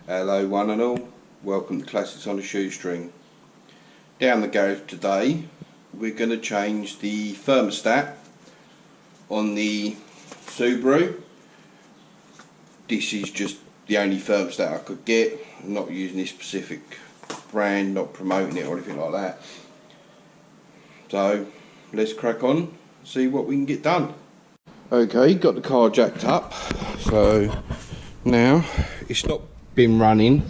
Hello one and all, welcome to Classics on a Shoestring. Down the garage today we're going to change the thermostat on the Subaru. This is just the only thermostat I could get. I'm not using this specific brand, not promoting it or anything like that. So let's crack on and see what we can get done. Okay, got the car jacked up, so now it's not been running,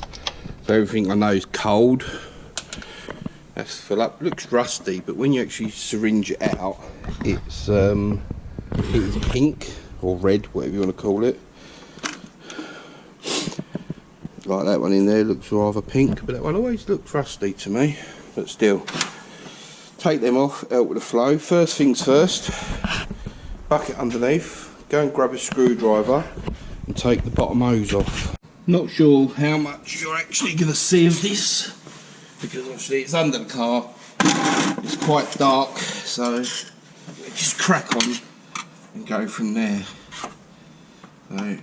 so everything I know is cold. That's fill up. Looks rusty, but when you actually syringe it out, it's pink or red, whatever you want to call it. Like that one in there looks rather pink, but that one always looks rusty to me. But still, take them off, out with the flow. First things first, bucket underneath, go and grab a screwdriver and take the bottom hose off. Not sure how much you're actually going to see of this, because obviously it's under the car, it's quite dark, so just crack on and go from there. So,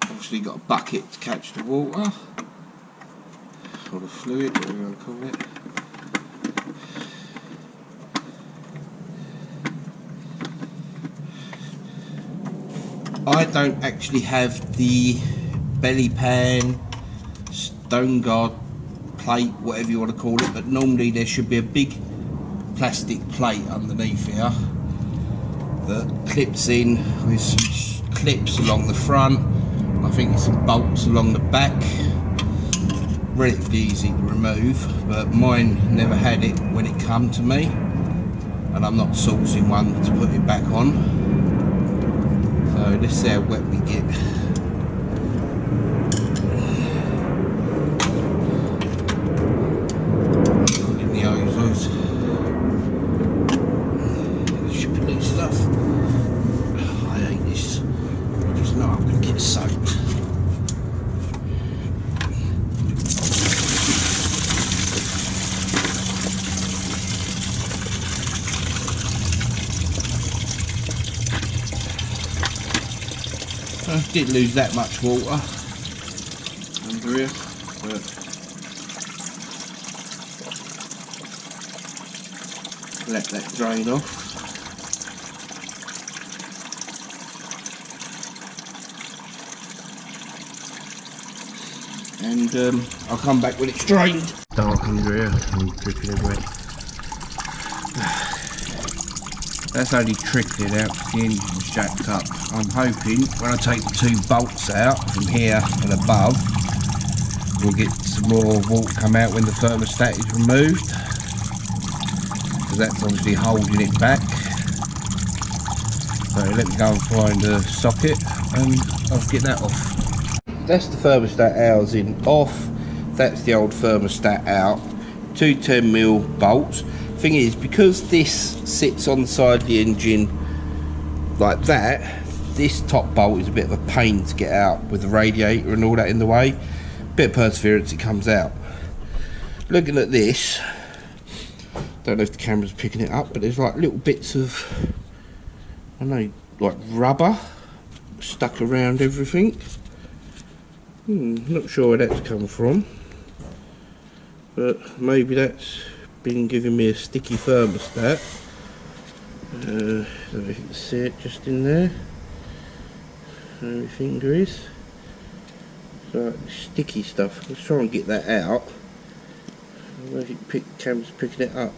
obviously got a bucket to catch the water, or the fluid, whatever you want to call it. I don't actually have the belly pan, stone guard plate, whatever you want to call it, but normally there should be a big plastic plate underneath here that clips in with some clips along the front. I think there's some bolts along the back. Relatively easy to remove, but mine never had it when it come to me, and I'm not sourcing one to put it back on. So let's see how wet we get. Put in the hoses. Stupid stuff. I hate this. I just know I'm going to get soaked. I didn't lose that much water under here, but let that drain off. And I'll come back when it's drained. Dark under here and dripping everywhere. That's only trickling out because the engine's jacked up. I'm hoping when I take the two bolts out from here and above, we'll get some more water come out when the thermostat is removed, because that's obviously holding it back. So let me go and find a socket and I'll get that off. That's the thermostat housing off. That's the old thermostat out. Two 10mm bolts. Thing is, because this sits on the side of the engine like that, this top bolt is a bit of a pain to get out with the radiator and all that in the way. Bit of perseverance, it comes out. Looking at this, don't know if the camera's picking it up, but there's like little bits of, I don't know, like rubber stuck around everything. Not sure where that's come from, but maybe that's been giving me a sticky thermostat. I don't know if you can see it just in there. Where my finger is. So sticky stuff. Let's try and get that out. I don't know if you can camera's picking it up.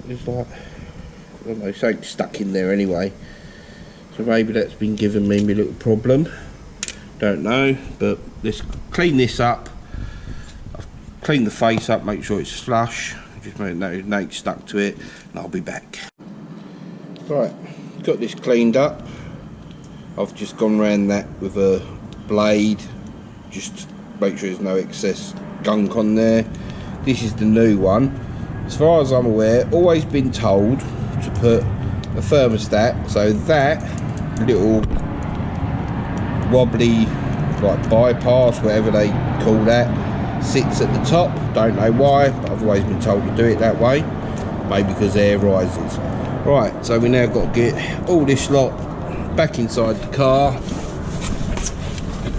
It's like, I don't know, something stuck in there anyway. So maybe that's been giving me a little problem. Don't know, but let's clean this up. Clean the face up, make sure it's flush, just make no snake stuck to it, and I'll be back. Right, got this cleaned up. I've just gone around that with a blade, just to make sure there's no excess gunk on there. This is the new one. As far as I'm aware, always been told to put a thermostat, so that little wobbly, like bypass, whatever they call that, sits at the top. Don't know why, but I've always been told to do it that way. Maybe because air rises. Right, so we now got to get all this lot back inside the car.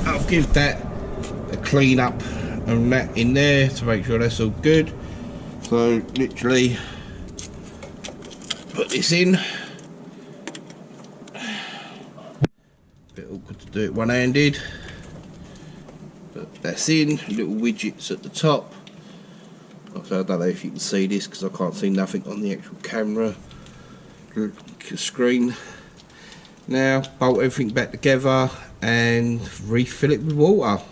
I'll give that a clean up and that in there to make sure that's all good. So literally put this in. Bit awkward to do it one-handed, but that's in. Little widgets at the top. So I don't know if you can see this because I can't see nothing on the actual camera screen. Now bolt everything back together and refill it with water.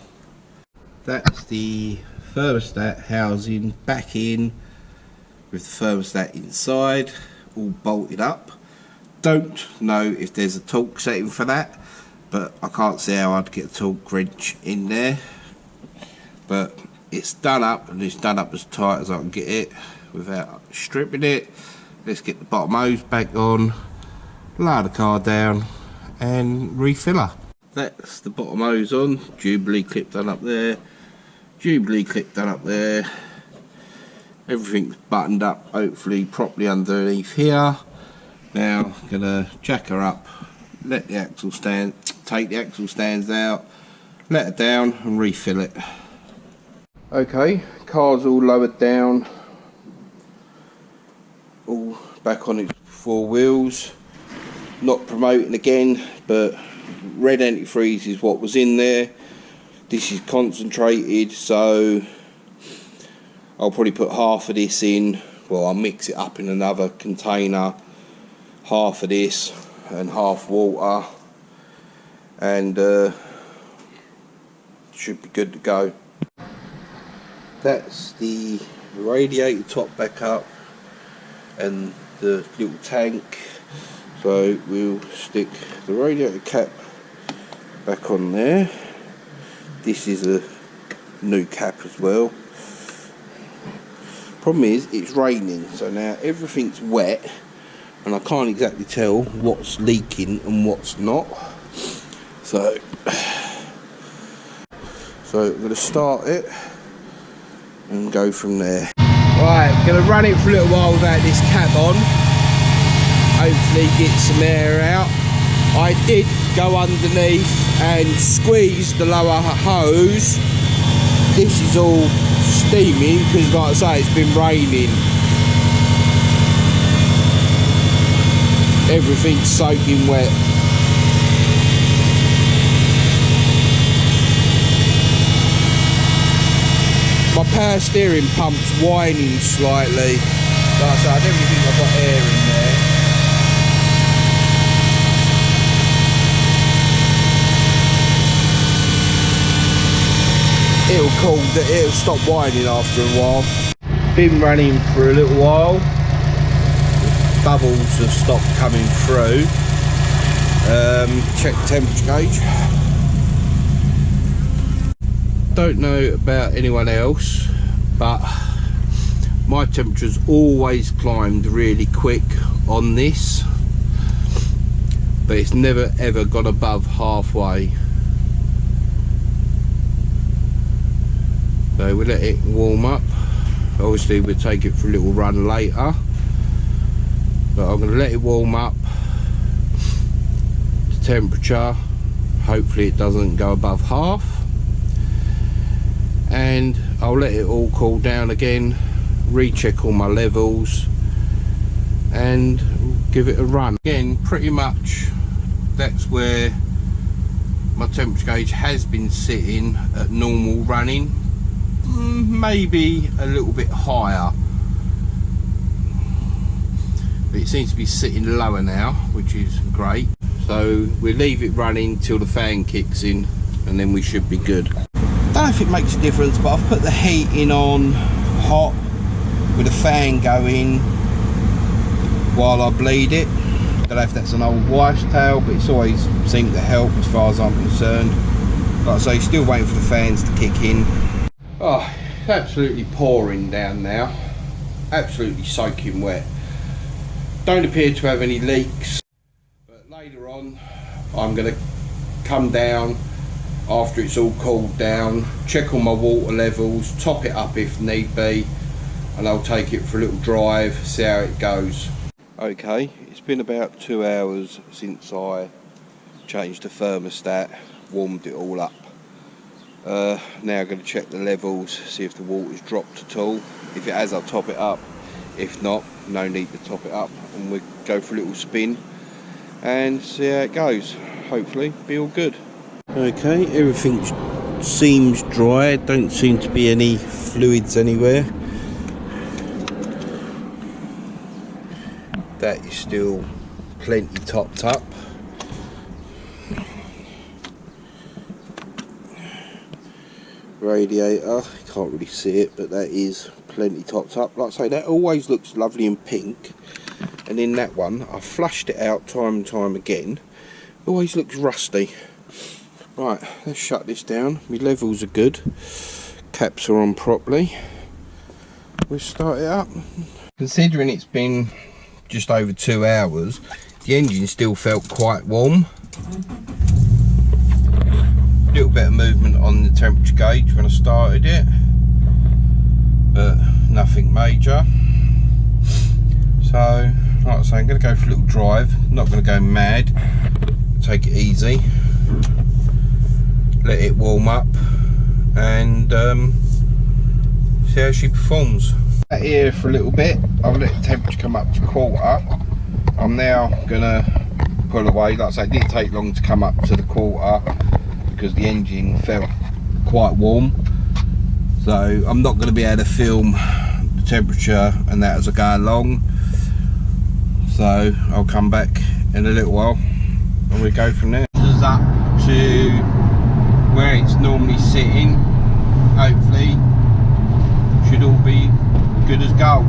That's the thermostat housing back in with the thermostat inside, all bolted up. Don't know if there's a torque setting for that, but I can't see how I'd get a torque wrench in there. But it's done up, and it's done up as tight as I can get it without stripping it. Let's get the bottom hose back on, lower the car down and refill her. That's the bottom hose on, Jubilee clip done up there, Jubilee clip done up there. Everything's buttoned up hopefully properly underneath here. Now I'm gonna jack her up, let the axle stand, take the axle stands out, let it down and refill it. Okay, car's all lowered down, all back on its four wheels. Not promoting again, but red antifreeze is what was in there. This is concentrated, so I'll probably put half of this in. Well, I'll mix it up in another container, half of this and half water, and should be good to go. That's the radiator top back up and the little tank. So we'll stick the radiator cap back on there. This is a new cap as well. Problem is it's raining, so now everything's wet and I can't exactly tell what's leaking and what's not. So I'm going to start it and go from there. Right, going to run it for a little while without this cap on. Hopefully get some air out. I did go underneath and squeeze the lower hose. This is all steaming because, like I say, it's been raining. Everything's soaking wet. My power steering pump's whining slightly. Like I say, I don't really think I've got air in there. It'll stop whining after a while. Been running for a little while. Bubbles have stopped coming through. Check the temperature gauge. Don't know about anyone else, but my temperature's always climbed really quick on this, but it's never ever gone above halfway. So we'll let it warm up. Obviously we'll take it for a little run later, but I'm going to let it warm up. The temperature, hopefully it doesn't go above half, and I'll let it all cool down again, recheck all my levels and give it a run. Again, pretty much that's where my temperature gauge has been sitting at normal running. Maybe a little bit higher, but it seems to be sitting lower now, which is great. So we'll leave it running till the fan kicks in and then we should be good. Don't know if it makes a difference, but I've put the heating on hot with the fan going while I bleed it. Don't know if that's an old wife's tale, but it's always seemed to help as far as I'm concerned. Like I say, still waiting for the fans to kick in. Oh, it's absolutely pouring down now. Absolutely soaking wet. Don't appear to have any leaks. But later on, I'm going to come down after it's all cooled down, check all my water levels, top it up if need be, and I'll take it for a little drive, see how it goes. Okay, it's been about 2 hours since I changed the thermostat, warmed it all up. Now I'm going to check the levels, see if the water's dropped at all. If it has, I'll top it up. If not, no need to top it up, and we'll go for a little spin and see how it goes. Hopefully be all good. Okay, everything seems dry, don't seem to be any fluids anywhere. That is still plenty topped up. Radiator, you can't really see it, but that is plenty topped up. Like I say, that always looks lovely and pink, and in that one I flushed it out time and time again, always looks rusty. Right, let's shut this down. My levels are good, caps are on properly. We'll start it up. Considering it's been just over 2 hours, the engine still felt quite warm. A little bit of movement on the temperature gauge when I started it, but nothing major. So, like I say, I'm going to go for a little drive, not going to go mad, take it easy, let it warm up, and see how she performs. Here for a little bit, I've let the temperature come up to 1/4. I'm now gonna pull away. Like I say, it didn't take long to come up to the 1/4 because the engine felt quite warm. So I'm not going to be able to film the temperature and that as I go along. So I'll come back in a little while and we'll go from there. This is up to where it's normally sitting. Hopefully, should all be good as gold.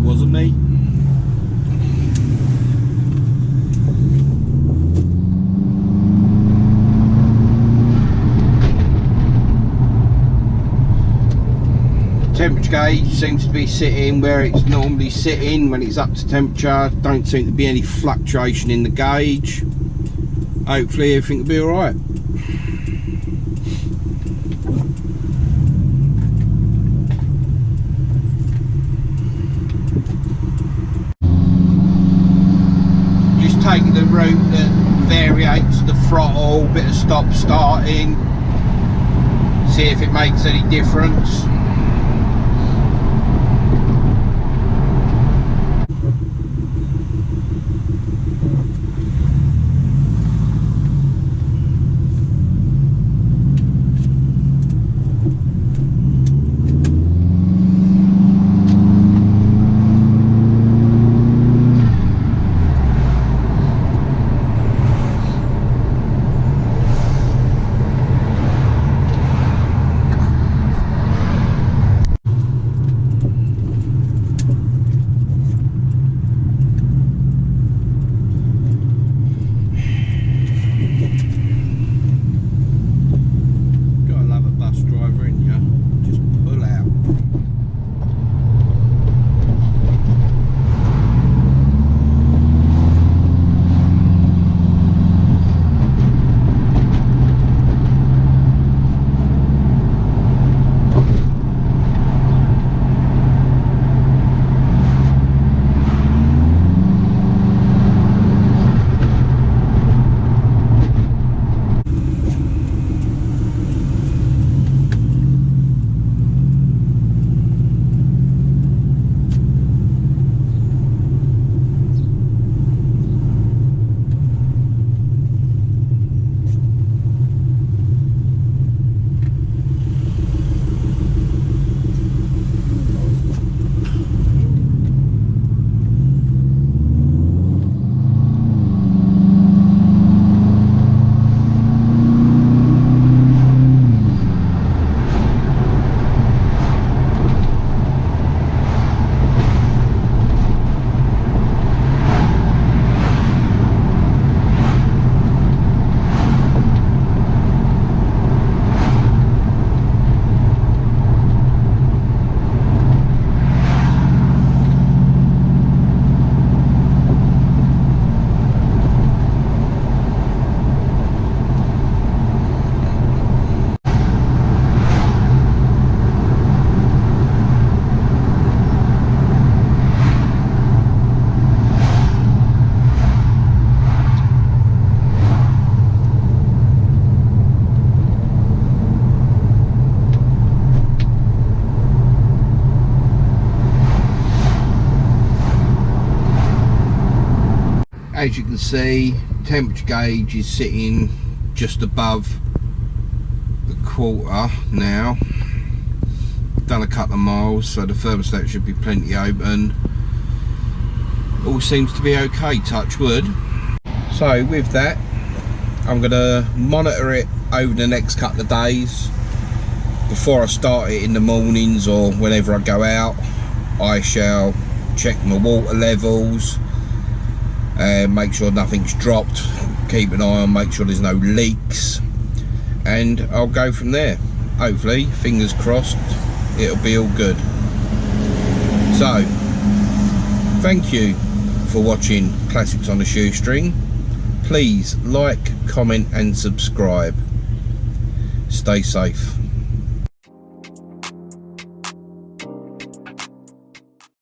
Wasn't me. Temperature gauge seems to be sitting where it's normally sitting when it's up to temperature. Don't seem to be any fluctuation in the gauge. Hopefully everything will be alright. Just taking the route that variates the throttle, bit of stop starting, see if it makes any difference. as you can see, temperature gauge is sitting just above the quarter now. Done a couple of miles, so the thermostat should be plenty open. All seems to be okay, touch wood. So with that, I'm going to monitor it over the next couple of days. Before I start it in the mornings or whenever I go out, I shall check my water levels and make sure nothing's dropped, keep an eye on, make sure there's no leaks, and I'll go from there. Hopefully, fingers crossed, it'll be all good. So thank you for watching Classics on a Shoestring. Please like, comment and subscribe. Stay safe.